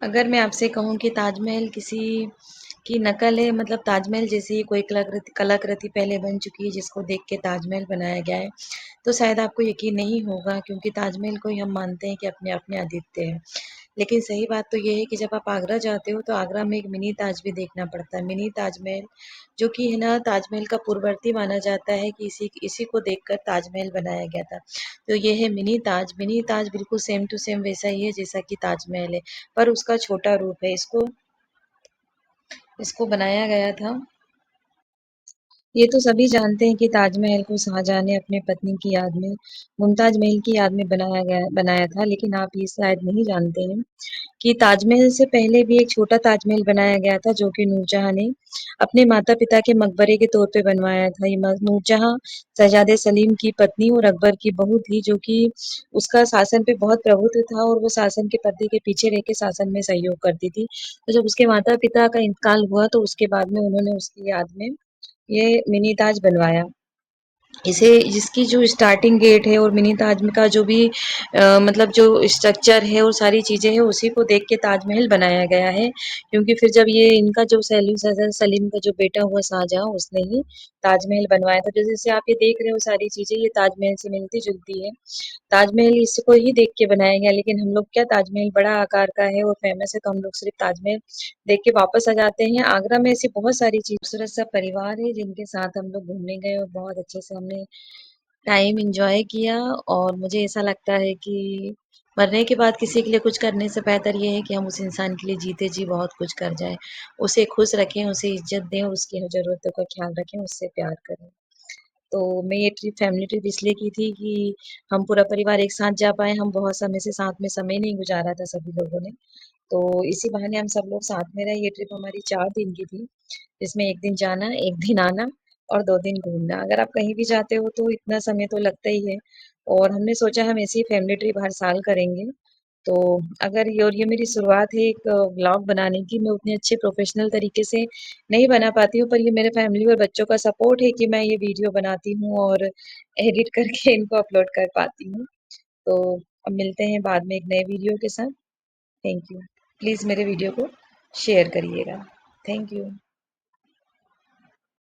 अगर मैं आपसे कहूँ कि ताजमहल किसी की नकल है, मतलब ताजमहल जैसी ही कोई कलाकृति कलाकृति पहले बन चुकी है जिसको देख के ताजमहल बनाया गया है, तो शायद आपको यकीन नहीं होगा, क्योंकि ताजमहल को ही हम मानते हैं कि अपने आप में अद्वितीय है। लेकिन सही बात तो ये है कि जब आप आगरा जाते हो तो आगरा में एक मिनी ताज भी देखना पड़ता है। मिनी ताजमहल जो कि है ना, ताजमहल का पूर्ववर्ती माना जाता है कि इसी इसी को देखकर ताजमहल बनाया गया था। तो ये है मिनी ताज। मिनी ताज बिल्कुल सेम टू सेम वैसा ही है जैसा कि ताजमहल है, पर उसका छोटा रूप है। इसको इसको बनाया गया था। ये तो सभी जानते हैं कि ताजमहल को शाहजहां ने अपने पत्नी की याद में, मुमताज महल की याद में बनाया था। लेकिन आप ये शायद नहीं जानते हैं कि ताजमहल से पहले भी एक छोटा ताजमहल बनाया गया था, जो कि नूरजहां ने अपने माता-पिता के मकबरे के तौर पे बनवाया था। ये नूरजहां शहजादे सलीम की पत्नी और अकबर की बहू थी, जो कि उसका शासन पे बहुत प्रभुत्व था और वो शासन के पर्दे के पीछे रह के शासन में सहयोग करती थी। तो जब उसके माता-पिता का इंतकाल हुआ तो उसके बाद में उन्होंने उसकी याद में ये मिनी ताज बनवाया। इसे जिसकी जो स्टार्टिंग गेट है और मिनी ताज का जो भी मतलब जो स्ट्रक्चर है और सारी चीज़ें हैं, उसी को देख के ताजमहल बनाया गया है। क्योंकि फिर जब ये इनका जो सलीम का जो बेटा हुआ शाहजहाँ, उसने ही ताजमहल बनवाया था। जैसे आप ये देख रहे हो सारी चीज़ें, ये ताजमहल से मिलती-जुलती है। ताजमहल इसको ही देख के बनाया गया, लेकिन हम लोग क्या, ताजमहल बड़ा आकार का है और फेमस है, तो हम लोग सिर्फ ताजमहल देख के वापस आ जाते हैं। आगरा में ऐसी बहुत सारी चीज, खूबसूरत सा परिवार है जिनके साथ हम लोग घूमने गए और बहुत अच्छे से हमने टाइम एंजॉय किया। और मुझे ऐसा लगता है कि मरने के बाद किसी के लिए कुछ करने से बेहतर ये है कि हम उस इंसान के लिए जीते जी बहुत कुछ कर जाएं, उसे खुश रखें, उसे इज्जत दें और उसकी ज़रूरतों का ख्याल रखें, उससे प्यार करें। तो मैं ये ट्रिप फैमिली ट्रिप इसलिए की थी कि हम पूरा परिवार एक साथ जा पाए। हम बहुत समय से साथ में समय नहीं गुजारा था सभी लोगों ने, तो इसी बहाने हम सब लोग साथ में रहे। ये ट्रिप हमारी 4 दिन की थी, जिसमें 1 दिन जाना, 1 दिन आना और 2 दिन घूमना। अगर आप कहीं भी जाते हो तो इतना समय तो लगता ही है, और हमने सोचा हम ऐसी फैमिली ट्रिप हर साल करेंगे। तो अगर ये मेरी शुरुआत है एक व्लॉग बनाने की। मैं उतने अच्छे प्रोफेशनल तरीके से नहीं बना पाती हूँ, पर ये मेरे फैमिली और बच्चों का सपोर्ट है कि मैं ये वीडियो बनाती हूँ और एडिट करके इनको अपलोड कर पाती हूँ। तो अब मिलते हैं बाद में एक नए वीडियो के साथ। Thank you. प्लीज़ मेरे वीडियो को शेयर करिएगा। Thank you.